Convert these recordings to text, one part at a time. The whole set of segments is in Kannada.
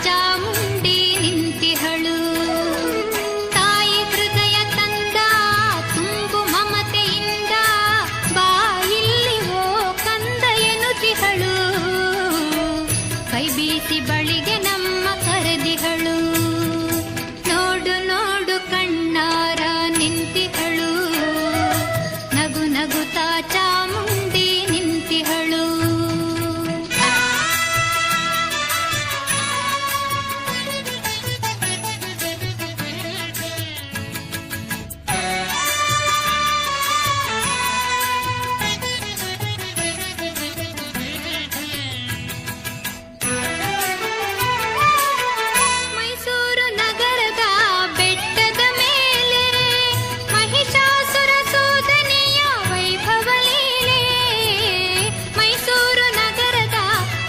ಚಾಮುಂಡಿ ನಿಂತಿಹಳು. ತಾಯಿ ಹೃದಯ ತಂದ ತುಂಬು ಮಮತೆಯಿಂದ ಬಾಯಿಲ್ಲಿ ಓ ಕಂದ ಎನ್ನುತ್ತಿಹಳು. ಕೈ ಬೀಸಿ ಬಳಿಗೆ ನಮ್ಮ ಕರೆದಿಹಳು. ನೋಡು ನೋಡು ಕಣ್ಣಾರ ನಿಂತಿಹಳು. ನಗು ನಗುತ್ತಾ ಚಾಮುಂಡಿ ನಿಂತಿಹಳು. ಮೈಸೂರು ನಗರದ ಬೆಟ್ಟದ ಮೇಲೆ ಮಹಿಷಾಸುರ ಸೋದನೆಯ ವೈಭವ ಲೀಲೆ. ಮೈಸೂರು ನಗರದ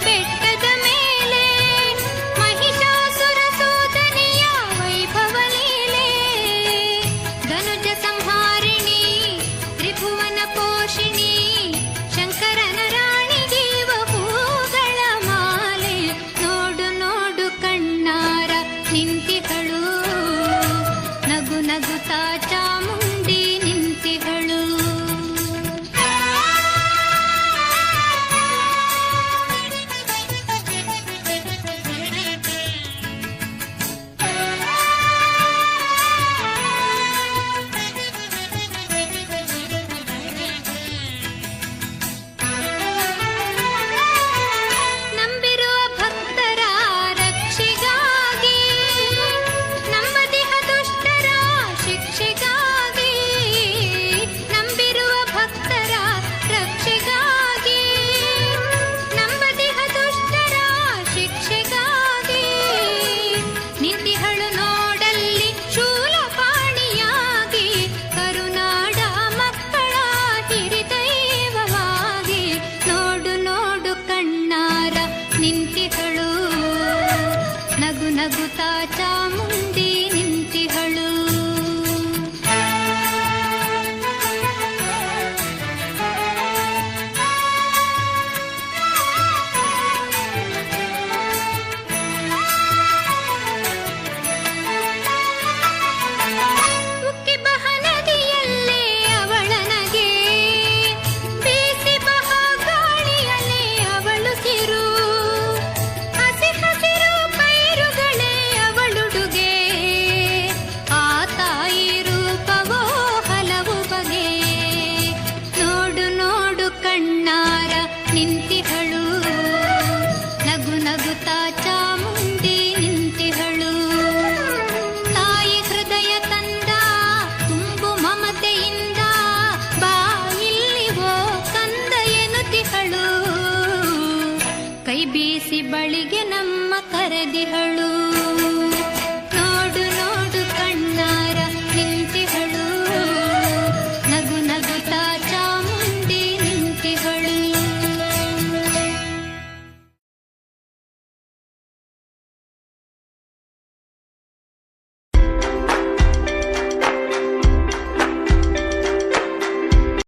ಬೆಟ್ಟದ ಮೇಲೆ ಮಹಿಷಾಸುರ ಸೋದನೆಯ ವೈಭವ ಲೀಲೆ. ಧನುಜ ಸಂಹಾರಿಣಿ ತ್ರಿಭುವನ ಪೋಷಿಣಿ ಶಂಕರನ ರಾಣಿ ಜೀವ ಹೂಗಳ ಮಾಲೆ. ನೋಡು ನೋಡು ಕಣ್ಣಾರ ನಿಂತಿಹಳು. ನಗು ನಗುತ್ತಾ ಚಾಮುಂಡಿ ನಿಂತಿಹಳು. ನಂಬಿರುವ ಭಕ್ತರ ರಕ್ಷೆಗಾಗಿ ನಂಬದಿಹ ದುಷ್ಟರ ಶಿಕ್ಷೆಗಾಗಿ. ನಂಬಿರುವ ಭಕ್ತರ ರಕ್ಷೆಗಾಗಿ ನಂಬದಿಹ ದುಷ್ಟರ ಶಿಕ್ಷೆಗಾಗಿ. ನಿಂತಿಹಳು ನೋಡಲ್ಲಿ ಶೂಲಪಾಣಿಯಾಗಿ ಕರುನಾಡ ಮಕ್ಕಳ ಹಿರಿದೈವವಾಗಿ. ನೋಡು ನೋಡು ಕಣ್ಣಾರ ನಿಂತಿಹಳು. ನಗು ನಗುತ್ತಾ ಚಾಮುಂಡಿ ನಿಂತಿಹಳು. ಉಕ್ಕಿ ಬಹ ನದಿಯಲ್ಲೇ ಅವಳನಗೆ ಬೀಸಿ ಬಹ ಗಾಳಿಯಲ್ಲೇ ಅವಳು ಸಿರು. ಹಸಿ ಹಸಿರು ಪೈರುಗಳೇ ಅವಳುಡುಗೆ. ಆ ತಾಯಿ ರೂಪವೋ ಹಲವು ಬಗೆ. ನೋಡು ನೋಡು ಕಣ್ಣಾರ ನಿಂತಿಹಳು. ನಗು ನಗುತ್ತಾ ಚಾಮುಂಡಿ ನಿಂತಿಹಳು. ತಾಯಿ ಹೃದಯ ತಂದ ತುಂಬು ಮಮತೆಯಿಂದ ಬಾಯಿಲ್ಲಿ ಓ ಕಂದ ಎನ್ನುತ್ತಿಹಳು. ಕೈ ಬೀಸಿ ಬಳಿಗೆ ನಮ್ಮ ಕರೆದಿಹಳು.